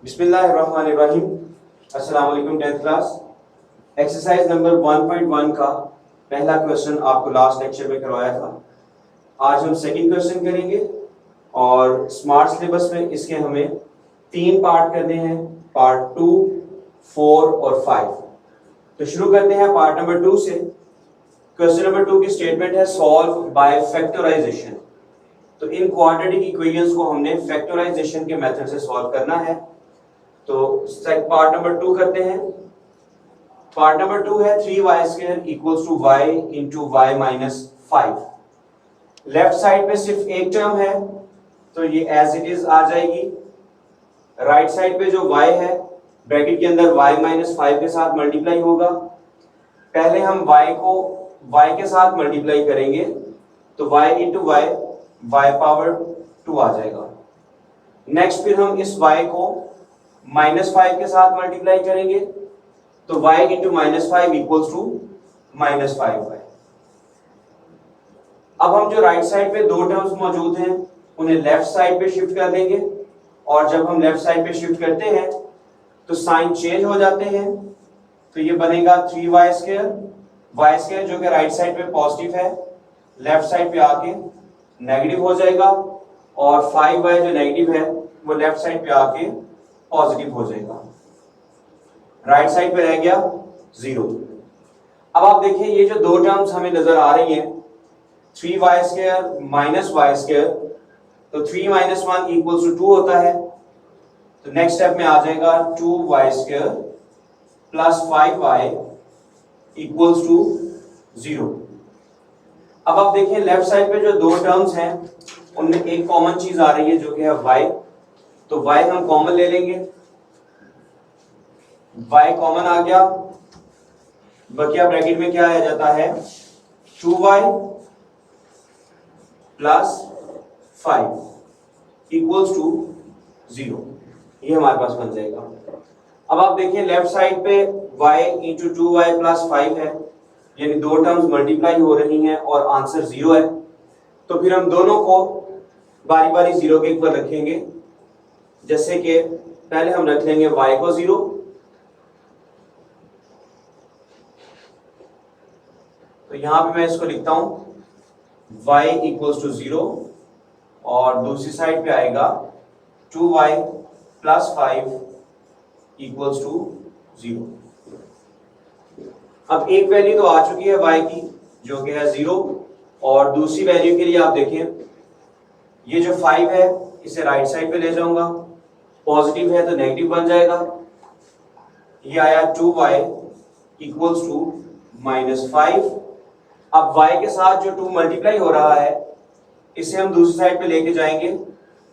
बिस्मिल्लाहिर्रहमानिर्रहीम। अस्सलाम वालेकुम 10th क्लास। एक्सरसाइज नंबर 1.1 का पहला क्वेश्चन आपको लास्ट लेक्चर में करवाया था। आज हम सेकंड क्वेश्चन करेंगे और स्मार्ट सिलेबस में इसके हमें 3 पार्ट करने हैं, पार्ट 2, 4 और 5। तो शुरू करते हैं पार्ट नंबर 2 से। क्वेश्चन नंबर 2 की स्टेटमेंट है सॉल्व बाय फैक्टराइजेशन। तो इन क्वाड्रेटिक इक्वेशंस को हमने फैक्टराइजेशन के मेथड से सॉल्व करना है। तो पार्ट नंबर 2 करते हैं। पार्ट नंबर 2 है 3y² equals to y into y minus 5। Left side पे सिर्फ एक टर्म है तो ये एज इट इज आ जाएगी। राइट साइड पे जो y है ब्रैकेट के अंदर y माइनस 5 के साथ मल्टीप्लाई होगा। पहले हम y को y के साथ मल्टीप्लाई करेंगे तो y इंटू y पावर 2 आ जाएगा। नेक्स्ट फिर हम इस y को माइनस 5 के साथ मल्टीप्लाई करेंगे तो y into minus 5 equals to minus 5y। अब हम जो राइट साइड पे दो टर्म्स मौजूद हैं उन्हें लेफ्ट साइड पे शिफ्ट कर देंगे और जब हम लेफ्ट साइड पे शिफ्ट करते हैं तो साइन चेंज हो जाते हैं। तो ये बनेगा 3y² y² जो कि राइट साइड पे पॉजिटिव है लेफ्ट साइड पे आके नेगेटिव हो जाएगा और 5y जो नेगेटिव है वो लेफ्ट साइड पे आके पॉजिटिव हो जाएगा। राइट साइड पे रह गया 0। अब आप देखिए ये जो दो टर्म्स हमें नजर आ रही हैं 3y² माइनस y², तो 3 माइनस 1 इक्वल्स टू 2 होता है। तो नेक्स्ट स्टेप में आ जाएगा 2y² plus 5y equals to 0। अब आप देखिए लेफ्ट साइड पे जो दो टर्म्स हैं उनमें एक कॉमन चीज आ रही है जो कि है y। तो y हम कॉमन ले लेंगे, y कॉमन आ गया, बकिया ब्रैकेट में क्या आ जाता है 2y प्लस 5 इक्वल्स टू 0। ये हमारे पास बन जाएगा। अब आप देखिए लेफ्ट साइड पे y इंटू 2y प्लस 5 है यानी दो टर्म्स मल्टीप्लाई हो रही हैं और आंसर 0 है। तो फिर हम दोनों को बारी बारी 0 के ऊपर रखेंगे। जैसे कि पहले हम रख लेंगे y को 0, तो यहां पे मैं इसको लिखता हूं y इक्वल्स टू 0 और दूसरी साइड पे आएगा 2y प्लस 5 इक्वल्स टू 0। अब एक वैल्यू तो आ चुकी है y की जो कि है 0 और दूसरी वैल्यू के लिए आप देखें ये जो 5 है इसे राइट साइड पे ले जाऊंगा, पॉजिटिव है तो नेगेटिव बन जाएगा। ये आया 2y इक्वल्स टू माइनस 5। अब y के साथ जो 2 मल्टीप्लाई हो रहा है इसे हम दूसरी साइड पे लेके जाएंगे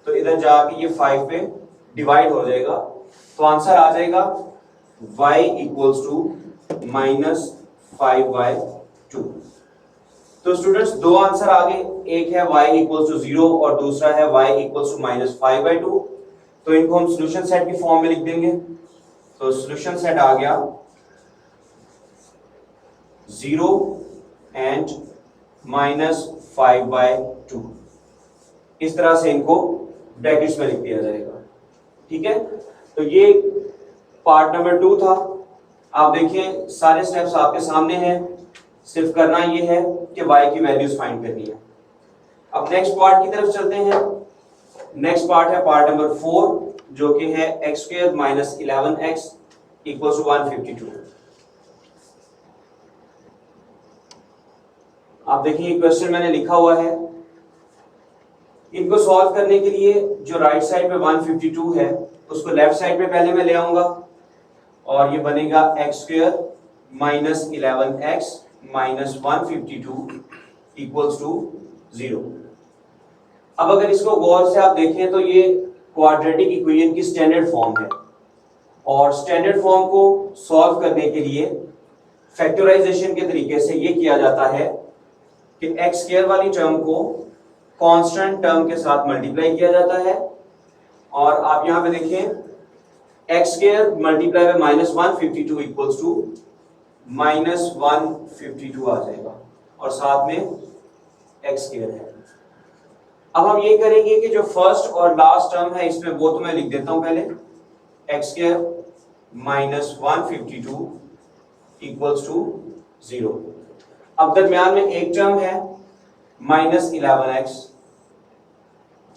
तो इधर जाके ये 5 पे डिवाइड हो जाएगा। तो आंसर आ जाएगा y इक्वल्स टू माइनस 5/2। तो स्टूडेंट्स दो आंसर आ गए, एक है y इक्वल्स टू 0 और दूसरा है y इक्वल्स टू माइनस 5/2। तो इनको हम सॉल्यूशन सेट की फॉर्म में लिख देंगे। तो सॉल्यूशन सेट आ गया 0 एंड माइनस 5/2। इस तरह से इनको ब्रैकेट्स में लिख दिया जाएगा। ठीक है, तो ये पार्ट नंबर 2 था। आप देखिए सारे स्टेप्स आपके सामने हैं, सिर्फ करना ये है कि y की वैल्यूज फाइंड करनी है। अब नेक्स्ट पार्ट की तरफ चलते हैं। नेक्स्ट पार्ट है पार्ट नंबर 4 जो कि है x² minus 11x equals to 152। आप देखिए क्वेश्चन मैंने लिखा हुआ है। इनको सॉल्व करने के लिए जो राइट साइड पे 152 है उसको लेफ्ट साइड पे पहले मैं ले आऊंगा और ये बनेगा x² minus 11x minus 152 equals to 0। अब अगर इसको गौर से आप देखें तो ये क्वाड्रेटिक इक्वेशन की स्टैंडर्ड फॉर्म है और स्टैंडर्ड फॉर्म को सॉल्व करने के लिए फैक्टराइजेशन के तरीके से ये किया जाता है कि x² वाली टर्म को कांस्टेंट टर्म के साथ मल्टीप्लाई किया जाता है और आप यहां पे देखें x² multiply by minus 152 equals to minus 152 आ जाएगा और साथ में x² है। अब हम ये करेंगे कि जो फर्स्ट और लास्ट टर्म है इसमें वो तो मैं लिख देता हूं पहले। X square minus 152 equals to 0। अब दरमियान में एक टर्म है माइनस 11x।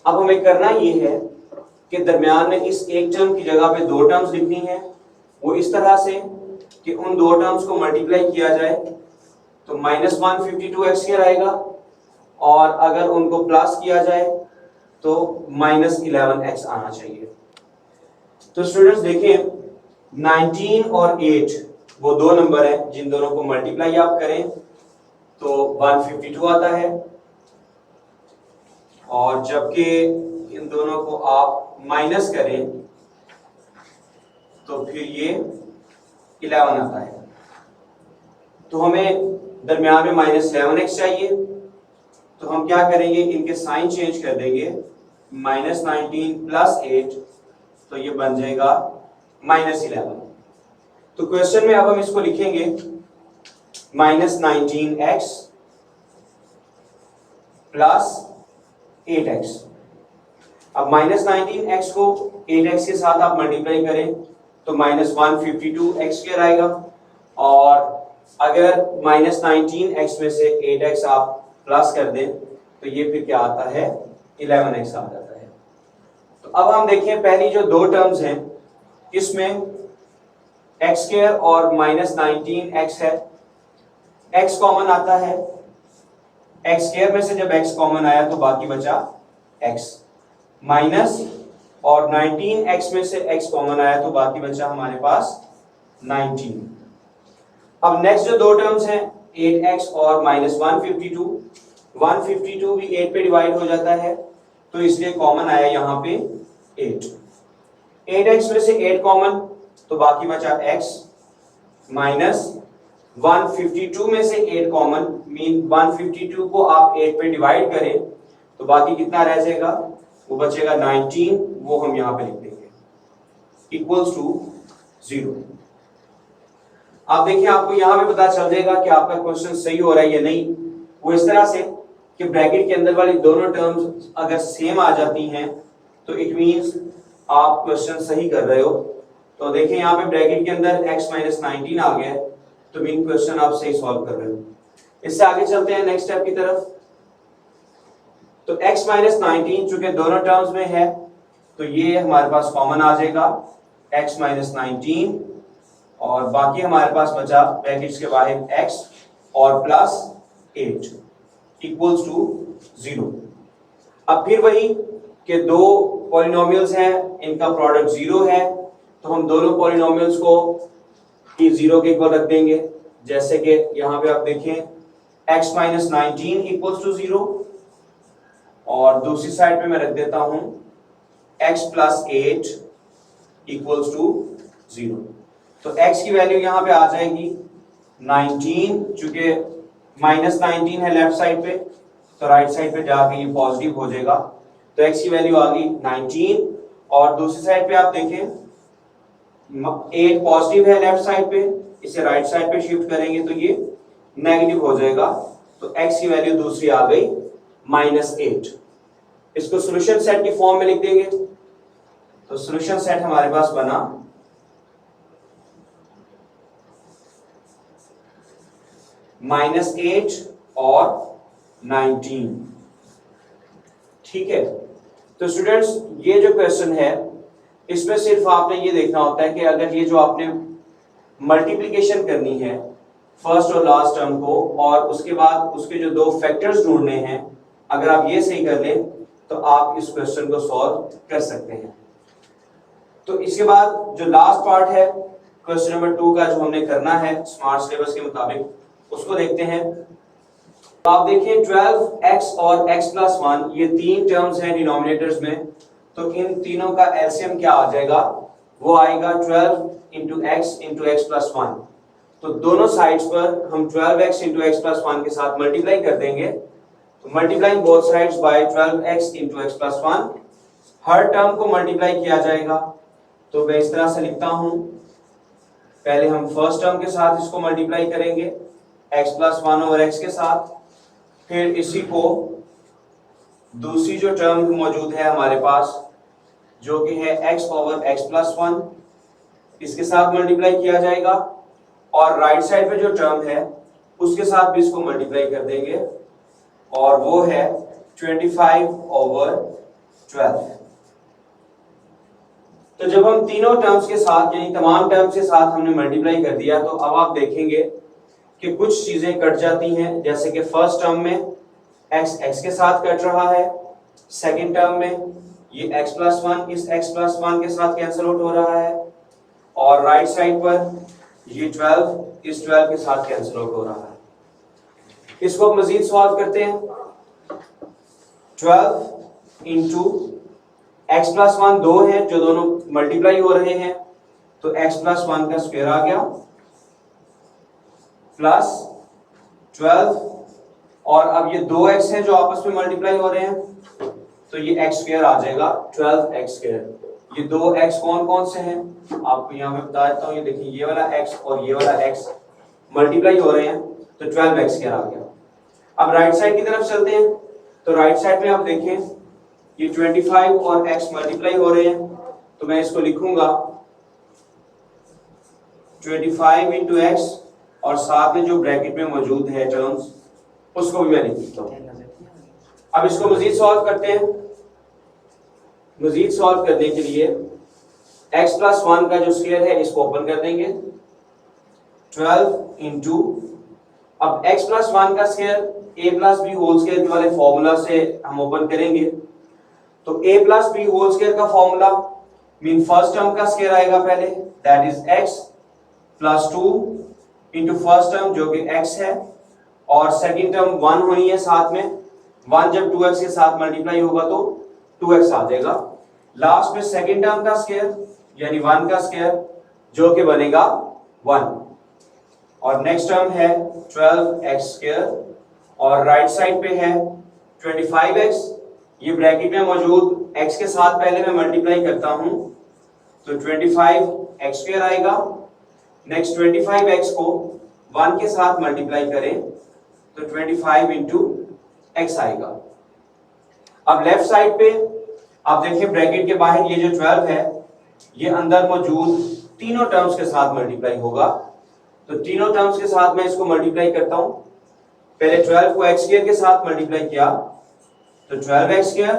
अब हमें करना ये है कि दरमियान में इस एक टर्म की जगह पे दो टर्म्स लिखनी है, वो इस तरह से कि उन दो टर्म्स को मल्टीप्लाई किया जाए तो माइनस 152x स्क्वायर आएगा, और अगर उनको प्लस किया जाए तो माइनस 11x आना चाहिए। तो स्टूडेंट्स देखें 19 और 8 वो दो नंबर हैं जिन दोनों को मल्टीप्लाई आप करें तो 152 आता है, और जबकि इन दोनों को आप माइनस करें तो फिर ये 11 आता है। तो हमें दरमियान में माइनस 11x चाहिए, तो हम क्या करेंगे, इनके साइन चेंज कर देंगे, माइनस 19 प्लस 8 तो ये बन जाएगा माइनस 11। तो क्वेश्चन में अब हम इसको लिखेंगे माइनस 19x प्लस 8x। अब माइनस 19x को 8x के साथ आप मल्टीप्लाई करें तो माइनस 152x स्क्वायर आएगा, और अगर माइनस 19x में से 8x आप प्लस कर दें तो ये फिर क्या आता है, 11x आ जाता है। तो अब हम देखें पहली जो दो टर्म्स हैं इसमें x स्क्वायर और माइनस 19x है, x कॉमन आता है, x स्क्वायर में से जब x कॉमन आया तो बाकी बचा x माइनस, और 19x में से x कॉमन आया तो बाकी बचा हमारे पास 19। अब नेक्स्ट जो दो टर्म्स हैं 8x और माइनस 152 भी 8 पे डिवाइड हो जाता है, तो इसलिए कॉमन आया यहाँ पे 8x में से 8 कॉमन तो बाकी बचा x माइनस 152 में से 8 कॉमन, मीन 152 को आप 8 पे डिवाइड करें तो बाकी कितना रह जाएगा, वो बचेगा 19, वो हम यहाँ पे लिख देंगे इक्वल्स टू 0। आप देखिए आपको यहाँ पे पता चल जाएगा कि आपका क्वेश्चन सही हो रहा है या नहीं। वो इस तरह से कि ब्रैकेट के अंदर वाली दोनों टर्म्स अगर सेम आ जाती हैं तो इट मींस आप क्वेश्चन सही कर रहे हो। तो देखिए यहाँ पे ब्रैकेट के अंदर x माइनस 19 आ गया, तो मीन क्वेश्चन आप सही सॉल्व कर रहे हो। इससे आगे चलते हैं नेक्स्ट स्टेप की तरफ। तो x माइनस 19 चूंकि दोनों टर्म्स में है तो ये हमारे पास कॉमन आ जाएगा x माइनस 19, और बाकी हमारे पास बचा ब्रैकेट्स के बाहर x और प्लस 8 इक्वल्स टू 0। अब फिर वही कि दो पॉलिनोमियल्स हैं, इनका प्रोडक्ट 0 है, तो हम दोनों पॉलिनोमियल्स को 0 के इक्वल रख देंगे। जैसे कि यहाँ पे आप देखें x माइनस 19 इक्वल्स टू 0, और दूसरी साइड पे मैं रख देता हूं x प्लस 8 इक्वल्स टू 0। तो x की वैल्यू यहाँ पे आ जाएगी 19, चूंकि माइनस 19 है लेफ्ट साइड पे तो राइट साइड पे जाके ये पॉजिटिव हो जाएगा, तो x की वैल्यू आ गई 19, और दूसरी साइड पे आप देखें 8 पॉजिटिव है लेफ्ट साइड पे, इसे राइट साइड पे शिफ्ट करेंगे तो ये नेगेटिव हो जाएगा, तो x की वैल्यू दूसरी आ गई -8। इसको सॉल्यूशन सेट की फॉर्म में लिख देंगे। तो सॉल्यूशन सेट हमारे पास बना -8 और 19। ठीक है, तो स्टूडेंट्स ये जो क्वेश्चन है इसमें सिर्फ आपने ये देखना होता है कि अगर ये जो आपने मल्टीप्लिकेशन करनी है फर्स्ट और लास्ट टर्म को, और उसके बाद उसके जो दो फैक्टर्स ढूंढने हैं, अगर आप ये सही कर लें तो आप इस क्वेश्चन को सॉल्व कर सकते हैं। तो इसके बाद जो लास्ट पार्ट है क्वेश्चन नंबर 2 का जो हमने करना है स्मार्ट सिलेबस के मुताबिक, उसको देखते हैं। तो आप देखिए 12x और x प्लस 1 ये तीन टर्म्स हैं डिनोमिनेटर्स में, तो इन तीनों का एलसीएम क्या आ जाएगा, वो आएगा 12 इंटू x प्लस 1। तो दोनों साइड्स पर हम 12x इंटू x प्लस 1 के साथ मल्टीप्लाई कर देंगे, तो multiplying both sides by 12x into x plus 1, her term को मल्टीप्लाई किया जाएगा। तो मैं इस तरह से लिखता हूं, पहले हम फर्स्ट टर्म के साथ इसको मल्टीप्लाई करेंगे x प्लस 1 ओवर x के साथ, फिर इसी को दूसरी जो टर्म मौजूद है हमारे पास जो कि है x पावर x प्लस 1, इसके साथ मल्टीप्लाई किया जाएगा और राइट साइड पे जो टर्म है उसके साथ भी इसको मल्टीप्लाई कर देंगे और वो है 25/12। तो जब हम तीनों टर्म्स के साथ यानी तमाम टर्म्स के साथ हमने मल्टीप्लाई कर दिया तो अब आप देखेंगे कि कुछ चीजें कट जाती हैं, जैसे कि फर्स्ट टर्म में x x के साथ कट रहा है, सेकंड टर्म में ये x प्लस 1 इस x प्लस 1 के साथ कैंसिल आउट हो रहा है और राइट साइड पर ये 12 इस 12 के साथ कैंसिल आउट हो रहा है। इसको अब मजीद सॉल्व करते हैं। 12 इंटू x प्लस 1 दो है जो दोनों मल्टीप्लाई हो रहे हैं तो x प्लस 1 का स्क्वायर आ गया प्लस 12 और अब ये दो x हैं जो आपस में मल्टीप्लाई हो रहे हैं तो ये x स्क्वायर आ जाएगा 12x स्क्वायर। ये दो x कौन कौन से हैं आपको यहाँ पे बता देता हूँ। ये देखिए ये वाला x और ये वाला x मल्टीप्लाई हो रहे हैं तो 12x स्क्वायर आ गया। अब राइट साइड की तरफ चलते हैं तो राइट साइड में आप देखें ये 25 और x मल्टीप्लाई हो रहे हैं तो मैं इसको लिखूंगा 25 इंटू एक्स और साथ में जो ब्रैकेट में मौजूद है टर्म्स उसको भी मैं लिख देता हूं। अब इसको मजीद सॉल्व करते हैं। मजीद सॉल्व करने के लिए x प्लस 1 का जो स्क्वायर है इसको ओपन कर देंगे 12 इंटू अब x प्लस 1 का square a plus b whole square वाले फॉर्मूला से हम ओपन करेंगे तो a plus b whole square का फॉर्मूला मीन फर्स्ट टर्म का स्क्वायर आएगा पहले that is x plus 2 into first term जो कि x है और सेकंड टर्म 1 होनी है साथ में 1 जब 2x के साथ मल्टीप्लाई होगा तो 2x आ जाएगा। लास्ट में सेकंड टर्म का स्क्वायर यानी 1 का स्क्वायर जो कि बनेगा 1 और नेक्स्ट टर्म है 12x स्क्वायर और राइट साइड पे है 25x। ये ब्रैकेट में मौजूद x के साथ पहले मैं मल्टीप्लाई करता हूं तो 25x स्क्वायर आएगा। नेक्स्ट 25x को 1 के साथ मल्टीप्लाई करें तो 25 इंटू x आएगा। अब लेफ्ट साइड पे आप देखिए ब्रैकेट के बाहर ये जो 12 है ये अंदर मौजूद तीनों टर्म्स के साथ मल्टीप्लाई होगा तो तीनों टर्म्स के साथ मैं इसको मल्टीप्लाई करता हूं। पहले 12 को x स्क्वायर के साथ मल्टीप्लाई किया तो 12x स्क्वायर,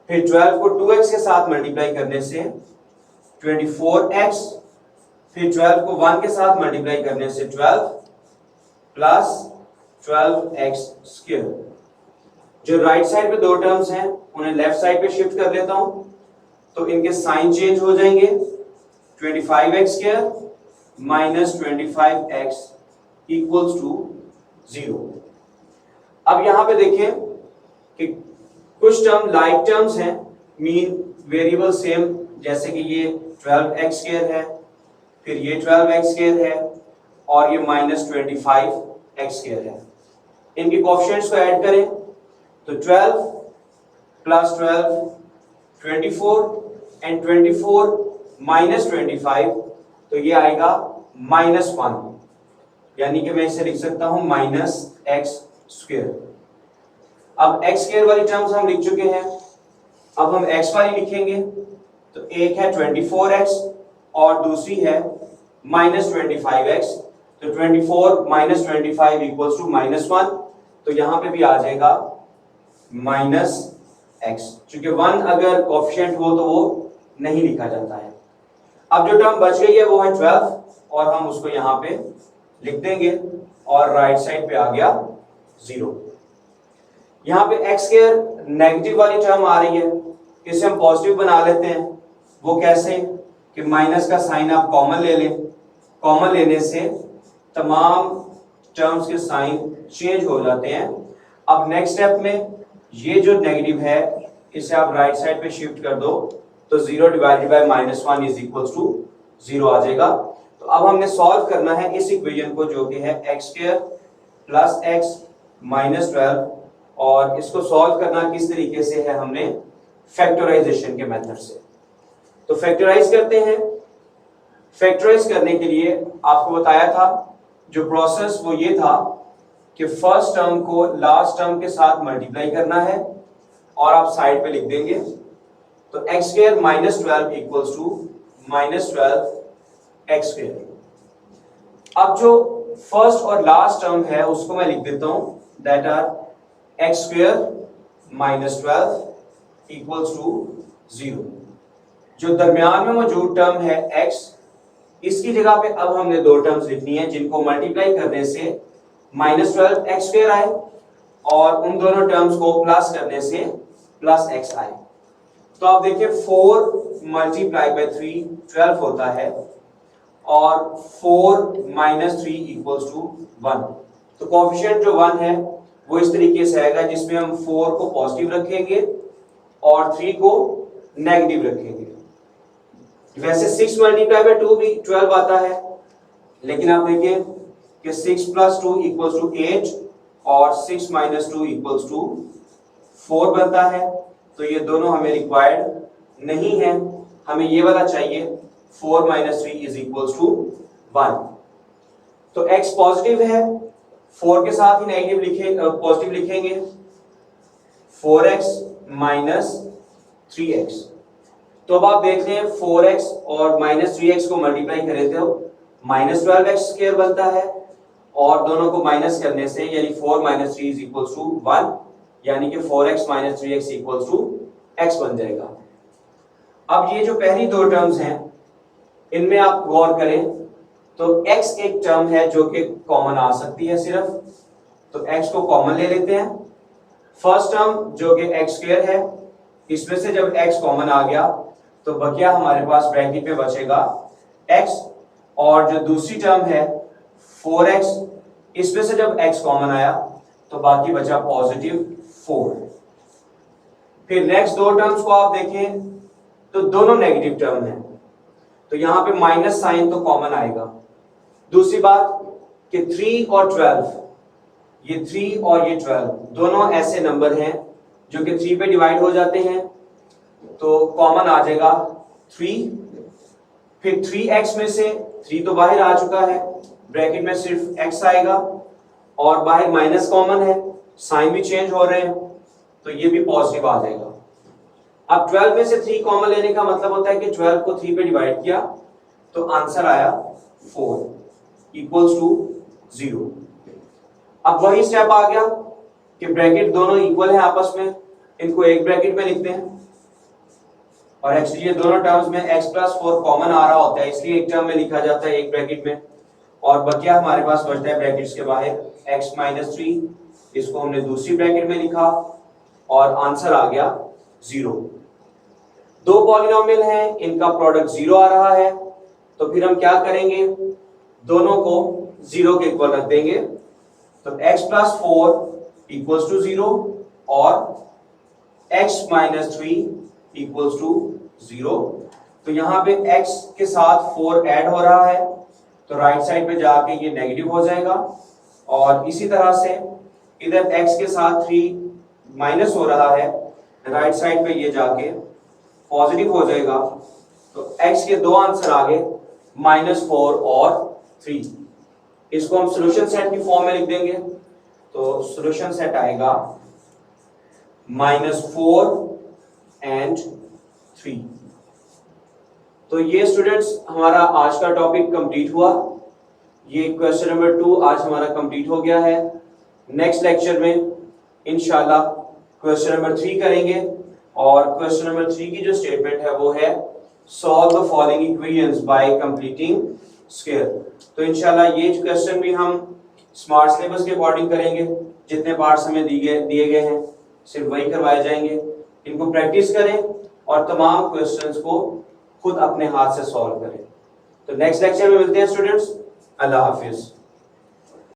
फिर 12 को 2x के साथ मल्टीप्लाई करने से 24x, फिर 12 को 1 के साथ मल्टीप्लाई करने से 12 प्लस 12x स्क्वायर। जो राइट साइड पे दो टर्म्स हैं उन्हें लेफ्ट साइड पे शिफ्ट कर लेता हूं तो इनके साइन चेंज हो जाएंगे 25x square minus 25x equals to 0। अब यहां पे देखें कि कुछ टर्म लाइक टर्म्स हैं मीन वेरिएबल सेम जैसे कि ये 12x स्क्वायर है, फिर ये 12x स्क्वायर है और ये माइनस 25x स्क्वायर है। इनके कोएफिशिएंट्स को ऐड करें तो 12 प्लस 12 24 एंड 24 माइनस 25 तो ये आएगा -1 यानी कि मैं इसे लिख सकता हूं माइनस x स्क्वायर। अब x स्क्वायर वाली टर्म्स हम लिख चुके हैं, अब हम x वाली लिखेंगे तो एक है 24x और दूसरी है माइनस 25x तो 24 माइनस 25 इक्वल्स टू -1 तो यहां पे भी आ जाएगा माइनस x क्योंकि 1 अगर कोएफिशिएंट हो तो वो नहीं लिखा जाता है। अब जो टर्म बच गई है वो है 12 और हम उसको यहां पे लिख देंगे और राइट साइड पे आ गया 0। यहां पे x स्क्वायर नेगेटिव वाली टर्म आ रही है, इसे हम पॉजिटिव बना लेते हैं। वो कैसे कि माइनस का साइन आप कॉमन ले लें, कॉमन लेने से तमाम टर्म्स के साइन चेंज हो जाते हैं। अब नेक्स्ट स्टेप में ये जो नेगेटिव है इसे आप राइट साइड पे शिफ्ट कर दो तो 0 divided by -1 is equals to 0 आ जाएगा। तो अब हमने सॉल्व करना है इस इक्वेशन को जो कि है x square plus x minus 12 और इसको सॉल्व करना किस तरीके से है, हमने फैक्टराइजेशन के मेथड से। तो फैक्टराइज करते हैं। फैक्टराइज करने के लिए आपको बताया था जो प्रोसेस वो ये था कि फर्स्ट टर्म को लास्ट टर्म के साथ मल्टीप्लाई करना है और आप साइड पे लिख देंगे तो x square minus 12 equals to minus 12 x square. अब जो फर्स्ट और लास्ट टर्म है उसको मैं लिख देता हूं, that are x square minus 12 equals to 0। जो दरमियान में मौजूद टर्म है x, इसकी जगह पे अब हमने दो टर्म्स लिखनी है जिनको मल्टीप्लाई करने से माइनस 12 एक्स स्क्वायर आए और उन दोनों टर्म्स को प्लस करने से प्लस एक्स आए। तो आप देखिए 4 मल्टीप्लाई बाय 3 12 होता है और 4 माइनस 3 इक्वल्स टू 1। तो कोएफिशिएंट जो 1 है वो इस तरीके से आएगा जिसमें हम 4 को पॉजिटिव रखेंगे और 3 को नेगेटिव रखेंगे। वैसे 6 मल्टीप्लाई बाय 2 भी 12 आता है, लेकिन आप देखिए कि 6 प्लस 2 इक्वल्स टू 8 और 6 माइनस 2 इक्वल्स टू 4 बनता है। तो ये दोनों हमें रिक्वायर्ड नहीं है, हमें ये वाला चाहिए 4 माइनस 3 इज इक्वल्स टू 1। तो x पॉजिटिव है, 4 के साथ ही नेगेटिव पॉजिटिव लिखेंगे, 4x माइनस 3x। तो अब आप देख रहे हैं 4x और माइनस 3x को मल्टीप्लाई करें तो माइनस 12x स्क्वायर बनता है और दोनों को माइनस करने से यानी 4 माइनस 3 इज इक्वल्स टू 1, यानी कि 4x minus 3x equals to x बन जाएगा। अब ये जो पहली दो टर्म्स हैं इनमें आप गौर करें तो x एक टर्म है जो कि कॉमन आ सकती है सिर्फ, तो x को कॉमन ले लेते हैं। फर्स्ट टर्म जो कि x स्क्वायर है, इसमें से जब x कॉमन आ गया तो बकिया हमारे पास ब्रैकेट में बचेगा x, और जो दूसरी टर्म है 4x, इसमें से जब x कॉमन आया तो बाकी बचा पॉजिटिव 4। फिर नेक्स्ट दो टर्म्स को आप देखें तो दोनों नेगेटिव टर्म हैं, तो यहां पे माइनस साइन तो कॉमन आएगा। दूसरी बात कि 3 और 12, ये 3 और ये 12 दोनों ऐसे नंबर हैं जो कि 3 पे डिवाइड हो जाते हैं, तो कॉमन आ जाएगा 3। फिर 3x में से 3 तो बाहर आ चुका है, ब्रैकेट में सिर्फ x आएगा और बाहर माइनस कॉमन है, साइन भी चेंज हो रहे हैं तो ये भी पॉजिटिव आ जाएगा। अब 12 में से 3 कॉमन लेने का मतलब होता है कि 12 को 3 पे डिवाइड किया तो आंसर आया 4 इक्वल्स टू 0। अब वही स्टेप आ गया कि ब्रैकेट दोनों इक्वल है आपस में, इनको एक ब्रैकेट में लिखते हैं और एक्चुअली ये दोनों टर्म्स में x प्लस 4 कॉमन आ रहा होता है, इसलिए एक टर्म में लिखा जाता है एक ब्रैकेट में, और बकिया हमारे पास बचता है ब्रैकेट्स के बाहर x माइनस 3, इसको हमने दूसरी ब्रैकेट में लिखा और आंसर आ गया 0। दो पॉलिनोमियल हैं, इनका प्रोडक्ट 0 आ रहा है, तो फिर हम क्या करेंगे, दोनों को 0 के इक्वल रख देंगे, तो x प्लस 4 इक्वल्स टू 0 और x माइनस 3 इक्वल्स टू 0। तो यहाँ पे x के साथ 4 ऐड हो रहा है तो राइट साइड पे जाके ये नेगेटिव हो जाएगा, और इसी तरह से इधर x के साथ 3 माइनस हो रहा है, राइट साइड पे ये जाके पॉजिटिव हो जाएगा। तो x के दो आंसर आ गए -4 और 3। इसको हम सॉल्यूशन सेट की फॉर्म में लिख देंगे, तो सॉल्यूशन सेट आएगा -4 एंड 3। तो ये स्टूडेंट्स हमारा आज का टॉपिक कंप्लीट हुआ। ये क्वेश्चन नंबर 2 आज हमारा कंप्लीट हो गया है। नेक्स्ट लेक्चर में इंशाल्लाह क्वेश्चन नंबर 3 करेंगे, और क्वेश्चन नंबर 3 की जो स्टेटमेंट है वो है solve the following equations bye completing square. तो इंशाल्लाह ये क्वेश्चन भी हम स्मार्ट सिलेबस के अकॉर्डिंग करेंगे, जितने पार्ट्स हमें दिए गए हैं सिर्फ वही करवाए जाएंगे। इनको प्रैक्टिस करें और तमाम क्वेश्चंस को खुद अपने हाथ से सॉल्व करें। तो नेक्स्ट लेक्चर में मिलते हैं स्टूडेंट्स। अल्लाह हाफिज।